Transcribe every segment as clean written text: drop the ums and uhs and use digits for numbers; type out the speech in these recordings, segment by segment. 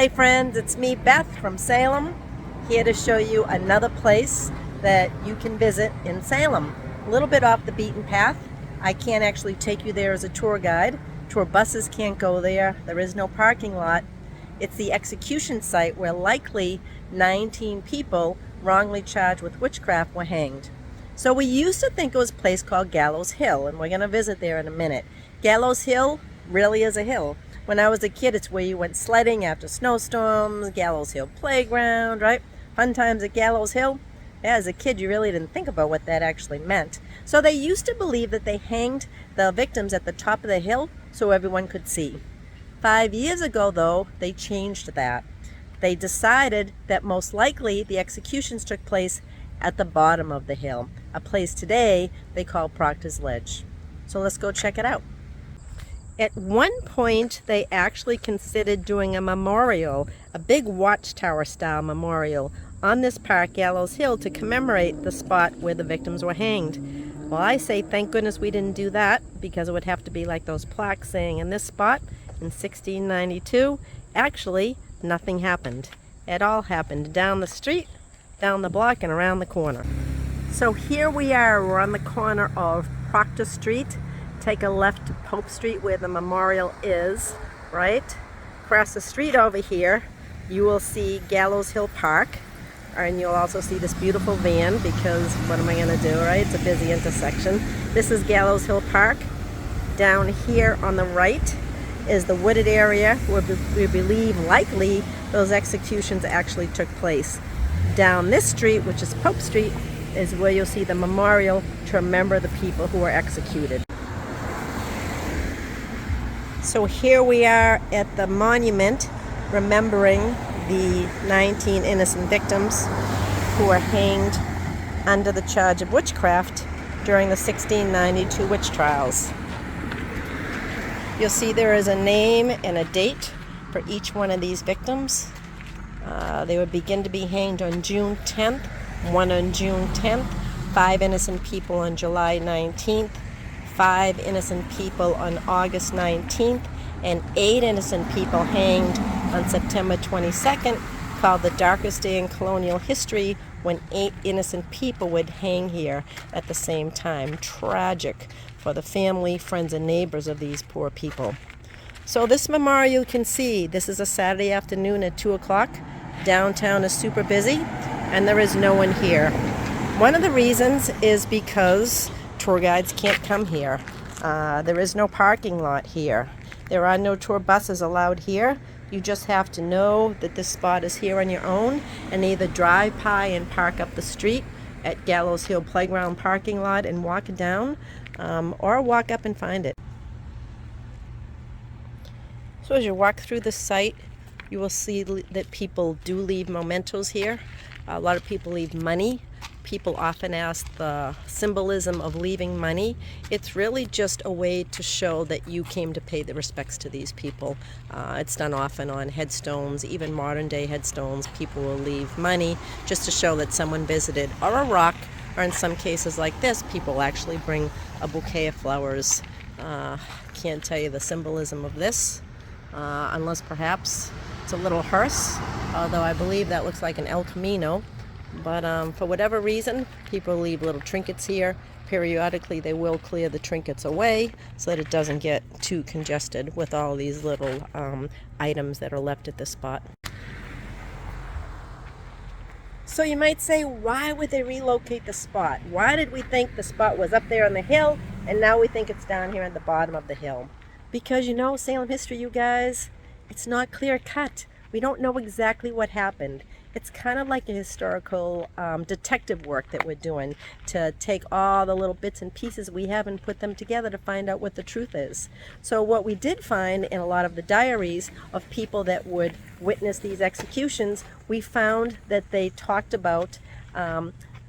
Hey friends, it's me, Beth from Salem, here to show you another place that you can visit in Salem. A little bit off the beaten path. I can't actually take you there as a tour guide. Tour buses can't go there. There is no parking lot. It's the execution site where likely 19 people wrongly charged with witchcraft were hanged. So we used to think it was a place called Gallows Hill, and we're going to visit there in a minute. Gallows Hill really is a hill. When I was a kid, it's where you went sledding after snowstorms, Gallows Hill playground, right? Fun times at Gallows Hill. Yeah, as a kid, you really didn't think about what that actually meant. So they used to believe that they hanged the victims at the top of the hill so everyone could see. 5 years ago, though, they changed that. They decided that most likely the executions took place at the bottom of the hill, a place today they call Proctor's Ledge. So let's go check it out. At one point, they actually considered doing a memorial, a big watchtower-style memorial, on this park, Gallows Hill, to commemorate the spot where the victims were hanged. Well, I say thank goodness we didn't do that, because it would have to be like those plaques saying, in this spot, in 1692, actually, nothing happened. It all happened down the street, down the block, and around the corner. So here we are, we're on the corner of Proctor Street. Take a left to Pope Street where the memorial is, right? Across the street over here, you will see Gallows Hill Park, and you'll also see this beautiful van because what am I going to do, right? It's a busy intersection. This is Gallows Hill Park. Down here on the right is the wooded area where we believe likely those executions actually took place. Down this street, which is Pope Street, is where you'll see the memorial to remember the people who were executed. So here we are at the monument remembering the 19 innocent victims who were hanged under the charge of witchcraft during the 1692 witch trials. You'll see there is a name and a date for each one of these victims. They would begin to be hanged on June 10th, one on June 10th, 5 innocent people on July 19th, 5 innocent people on August 19th, and 8 innocent people hanged on September 22nd, called the darkest day in colonial history, when 8 innocent people would hang here at the same time. Tragic for the family, friends, and neighbors of these poor people. So this memorial, you can see, this is a Saturday afternoon at 2 o'clock. Downtown is super busy, and there is no one here. One of the reasons is because tour guides can't come here. There is no parking lot here. There are no tour buses allowed here. You just have to know that this spot is here on your own and either drive by and park up the street at Gallows Hill Playground parking lot and walk down, or walk up and find it. So as you walk through the site, you will see that people do leave mementos here. A lot of people leave money. People often ask the symbolism of leaving money. It's really just a way to show that you came to pay the respects to these people. It's done often on headstones, even modern day headstones. People will leave money just to show that someone visited, or a rock, or in some cases like this, people actually bring a bouquet of flowers. Can't tell you the symbolism of this, unless perhaps it's a little hearse, although I believe that looks like an El Camino. But for whatever reason, people leave little trinkets here. Periodically, they will clear the trinkets away so that it doesn't get too congested with all these little items that are left at this spot. So you might say, why would they relocate the spot? Why did we think the spot was up there on the hill, and now we think it's down here at the bottom of the hill? Because, you know, Salem history, you guys, it's not clear cut. We don't know exactly what happened. It's kind of like a historical detective work that we're doing to take all the little bits and pieces we have and put them together to find out what the truth is. So what we did find in a lot of the diaries of people that would witness these executions, we found that they talked about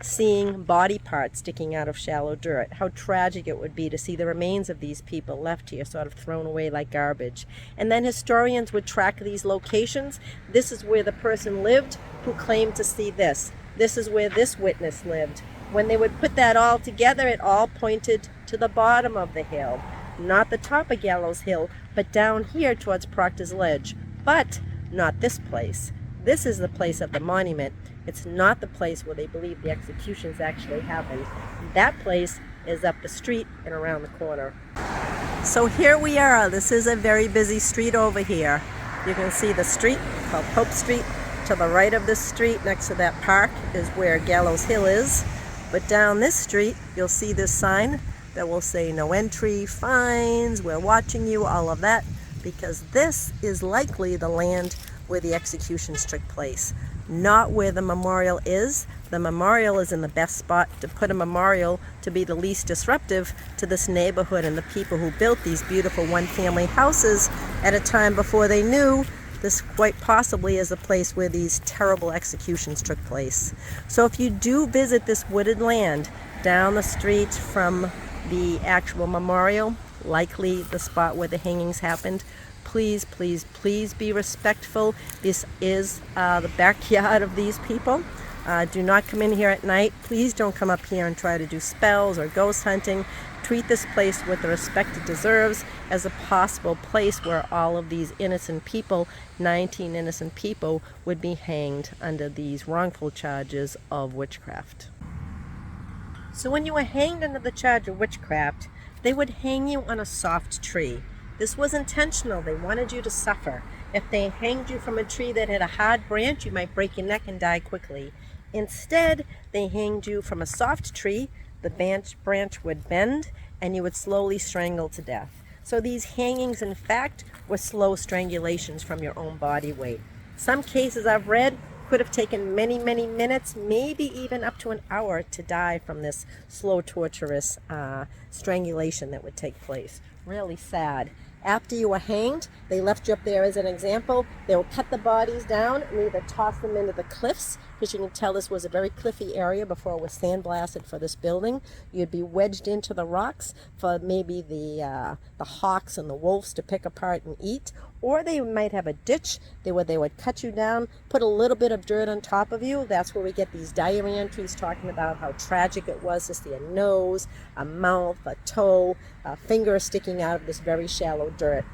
seeing body parts sticking out of shallow dirt, how tragic it would be to see the remains of these people left here, sort of thrown away like garbage. And then historians would track these locations. This is where the person lived who claimed to see this. This is where this witness lived. When they would put that all together, it all pointed to the bottom of the hill. Not the top of Gallows Hill, but down here towards Proctor's Ledge. But not this place. This is the place of the monument. It's not the place where they believe the executions actually happened. That place is up the street and around the corner. So here we are. This is a very busy street over here. You can see the street called Pope Street. To the right of this street, next to that park, is where Gallows Hill is. But down this street, you'll see this sign that will say no entry, fines, we're watching you, all of that, because this is likely the land where the executions took place, not where the memorial is. The memorial is in the best spot to put a memorial to be the least disruptive to this neighborhood and the people who built these beautiful one-family houses at a time before they knew this quite possibly is a place where these terrible executions took place. So if you do visit this wooded land down the street from the actual memorial, likely the spot where the hangings happened, please, please, please be respectful. This is the backyard of these people. Do not come in here at night. Please don't come up here and try to do spells or ghost hunting. Treat this place with the respect it deserves as a possible place where all of these innocent people, 19 innocent people, would be hanged under these wrongful charges of witchcraft. So when you were hanged under the charge of witchcraft, they would hang you on a soft tree. This was intentional. They wanted you to suffer. If they hanged you from a tree that had a hard branch, you might break your neck and die quickly. Instead, they hanged you from a soft tree. The branch would bend and you would slowly strangle to death. So these hangings, in fact, were slow strangulations from your own body weight. Some cases I've read could have taken many, many minutes, maybe even up to an hour to die from this slow, torturous strangulation that would take place. Really sad. After you were hanged, they left you up there as an example. They would cut the bodies down and either toss them into the cliffs, because you can tell this was a very cliffy area before it was sandblasted for this building. You'd be wedged into the rocks for maybe the hawks and the wolves to pick apart and eat. Or they might have a ditch where they would cut you down, put a little bit of dirt on top of you. That's where we get these diary entries talking about how tragic it was to see a nose, a mouth, a toe, a finger sticking out of this very shallow dirt.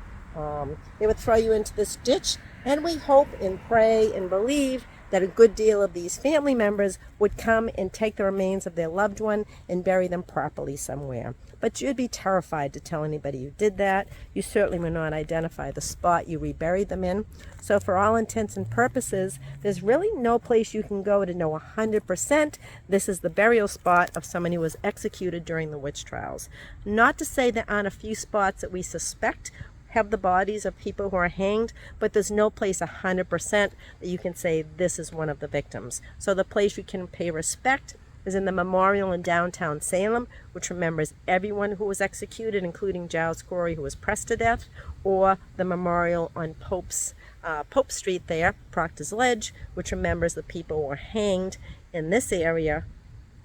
They would throw you into this ditch, and we hope and pray and believe that a good deal of these family members would come and take the remains of their loved one and bury them properly somewhere. But you'd be terrified to tell anybody you did that. You certainly would not identify the spot you reburied them in. So for all intents and purposes, there's really no place you can go to know 100% this is the burial spot of someone who was executed during the witch trials. Not to say there aren't a few spots that we suspect have the bodies of people who are hanged, but there's no place 100% that you can say this is one of the victims. So the place you can pay respect is in the memorial in downtown Salem, which remembers everyone who was executed, including Giles Corey, who was pressed to death, or the memorial on Pope Street there, Proctor's Ledge, which remembers the people who were hanged in this area,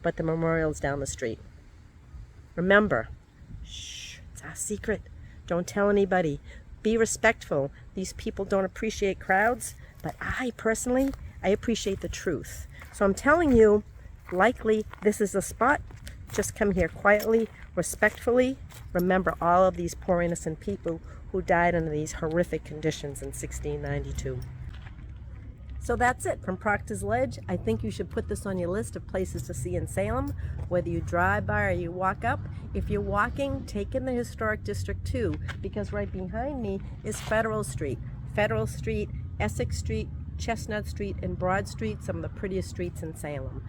but the memorial's down the street. Remember, shh, it's our secret. Don't tell anybody. Be respectful. These people don't appreciate crowds, but I personally appreciate the truth. So I'm telling you, likely this is the spot. Just come here quietly, respectfully. Remember all of these poor innocent people who died under these horrific conditions in 1692. So that's it from Proctor's Ledge. I think you should put this on your list of places to see in Salem, whether you drive by or you walk up. If you're walking, take in the Historic District too, because right behind me is Federal Street. Federal Street, Essex Street, Chestnut Street, and Broad Street, some of the prettiest streets in Salem.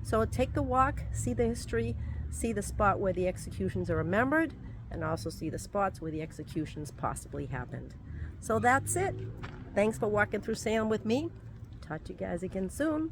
So take the walk, see the history, see the spot where the executions are remembered, and also see the spots where the executions possibly happened. So that's it. Thanks for walking through Salem with me. Talk to you guys again soon.